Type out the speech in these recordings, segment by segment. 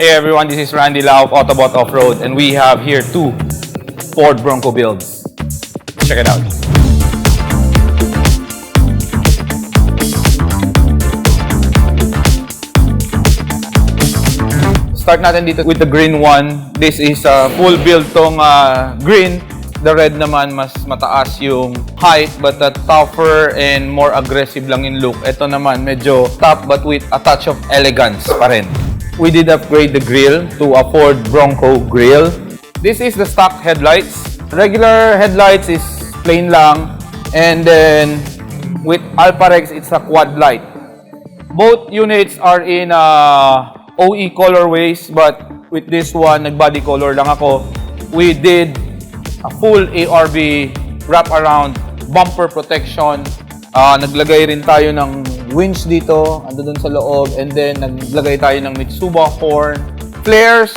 Hey everyone, this is Randy Lau of Autobot Off-Road, and we have here two Ford Bronco builds. Check it out. Start natin dito with the green one. This is a full build tong green. The red naman mas mataas yung height but tougher and more aggressive lang in look. Ito naman medyo tough but with a touch of elegance pa rin. We did upgrade the grille to a Ford Bronco grille. This is the stock headlights. Regular headlights is plain lang, and then with 𝗙𝗲𝗴𝗏 it's a quad light. Both units are in OE colorways, but with this one nag-body color lang ako. We did a full 𝗕𝗏𝗵 wrap-around bumper protection. Naglagay rin tayo ng winch dito, ando dun sa loob, and then naglagay tayo ng Mitsuba horn. Flares,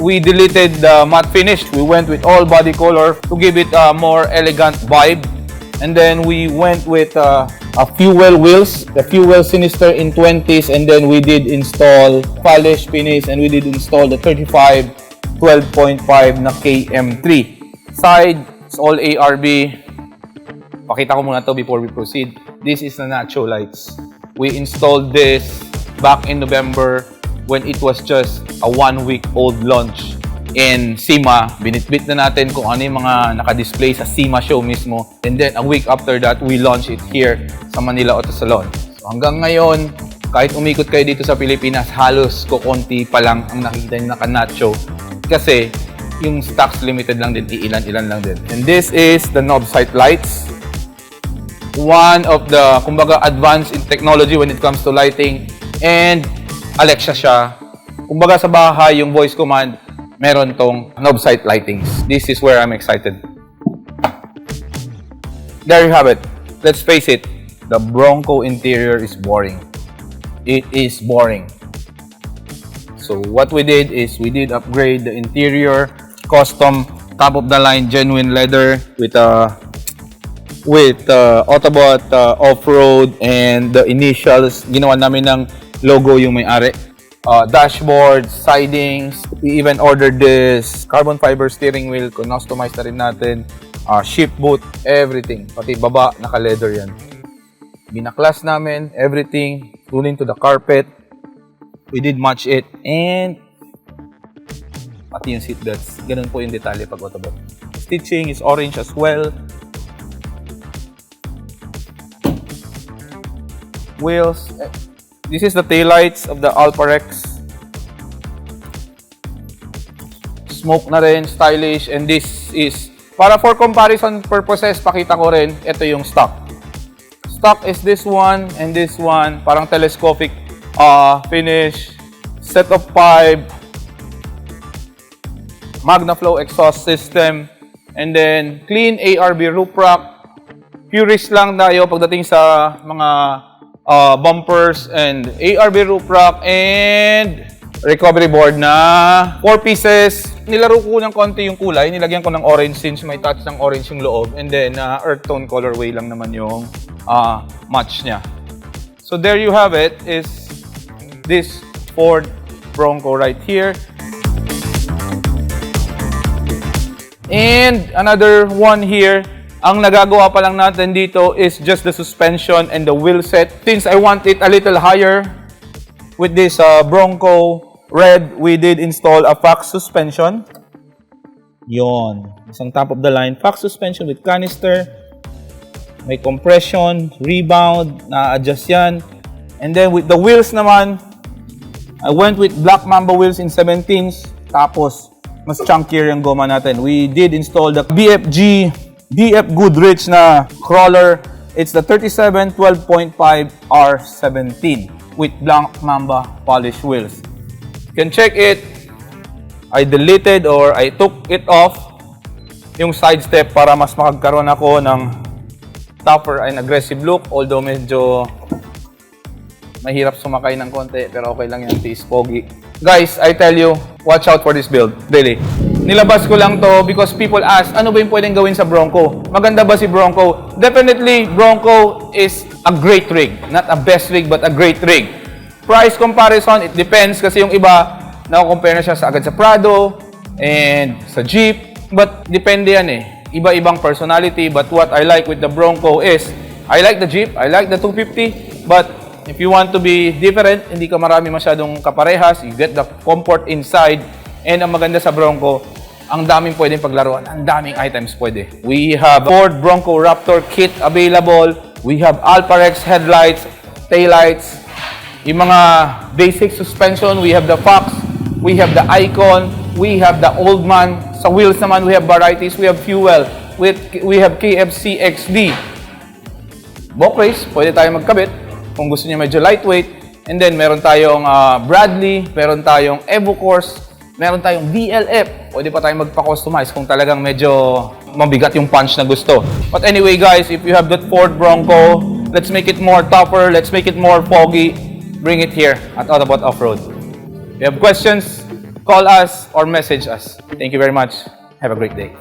we deleted the matte finish. We went with all body color to give it a more elegant vibe. And then we went with a fuel wheels, the fuel sinister in 20s, and then we did install polish finish, and we did install the 35 12.5 na KM3. Side, it's all 𝗕𝗏𝗵. Pakita ko muna to before we proceed. This is the nacho lights. We installed this back in November when it was just a 1-week-old launch in SEMA. Binitbit na natin kung ano yung mga naka-display sa SEMA show mismo. And then a week after that, we launched it here sa Manila Auto Salon. So hanggang ngayon, kahit umikot kayo dito sa Pilipinas, halos kukunti pa lang ang nakikita yung naka-nacho. Kasi yung stocks limited lang din, ilan-ilan lang din. And this is the knob sight lights. One of the, kumbaga, advanced in technology when it comes to lighting. And Alexa siya. Kumbaga sa bahay, yung voice command, meron tong knob sight lightings. This is where I'm excited. There you have it. Let's face it, the Bronco interior is boring. It is boring. So what we did is we did upgrade the interior, custom top of the line genuine leather with Autobot Off-Road and the initials. Ginawa namin ng logo yung may-ari. Dashboard, sidings. We even ordered this carbon fiber steering wheel. Customize na rin natin. Ship boot, everything. Pati baba, naka-leather yan. Binaklas namin, everything. Tunin to the carpet. We did match it. And pati yung seatbelts. Ganun po yung detalye pag Autobot. Stitching is orange as well. Wheels. This is the taillights of the 𝗙𝗲𝗴𝗏. Smoke na rin, stylish, and this is para for comparison purposes, pakita ko rin, ito yung stock. Stock is this one and this one, parang telescopic finish, set of 5, MagnaFlow exhaust system, and then clean 𝗕𝗏𝗵 roof rack. Purist lang tayo pagdating sa mga bumpers, and 𝗕𝗏𝗵 roof rack, and recovery board na 4 pieces. Nilaro ko ng konti yung kulay. Nilagyan ko ng orange since may touch ng orange yung loob. And then earth tone colorway lang naman yung match niya. So there you have it, is this Ford Bronco right here. And another one here. Ang nagagawa pa lang natin dito is just the suspension and the wheel set. Since I want it a little higher, with this Bronco red, we did install a FAX suspension. Yon, isang top of the line FAX suspension with canister. May compression, rebound, na-adjust yan. And then with the wheels naman, I went with Black Mamba wheels in 17s. Tapos, mas chunkier yung goma natin. We did install the BF Goodrich na crawler. It's the 37 12.5 R17 with Black Mamba polish wheels. You can check it. I deleted or I took it off yung side step para mas makagkaroon ako ng tougher and aggressive look. Although medyo mahirap sumakay ng konti, pero okay lang yan, tiis pogi. Guys, I tell you, watch out for this build. Really. Nilabas ko lang to because people ask, ano ba yung pwedeng gawin sa Bronco? Maganda ba si Bronco? Definitely, Bronco is a great rig. Not a best rig, but a great rig. Price comparison, it depends kasi yung iba, Na-compare na siya agad sa Prado and sa Jeep. But depende yan eh. Iba-ibang personality. But what I like with the Bronco is, I like the Jeep, I like the 250. But if you want to be different, hindi ka marami masyadong kaparehas. You get the comfort inside. And ang maganda sa Bronco, ang daming pwedeng paglaruan. Ang daming items pwede. We have Ford Bronco Raptor Kit available. We have 𝗲𝗲𝗴 headlights, taillights. Yung mga basic suspension, we have the Fox, we have the Icon, we have the Old Man. Sa wheels naman, we have varieties, we have fuel, we have KFC XD. Book race, pwede tayo magkabit kung gusto niya medyo lightweight. And then, meron tayong Bradley, meron tayong 𝗪𝗚, meron tayong DLF. Pwede pa tayong magpa-customize kung talagang medyo mabigat yung punch na gusto. But anyway guys, if you have that Ford Bronco, let's make it more tougher, let's make it more foggy. Bring it here at Autobot Off-Road. If you have questions, call us or message us. Thank you very much. Have a great day.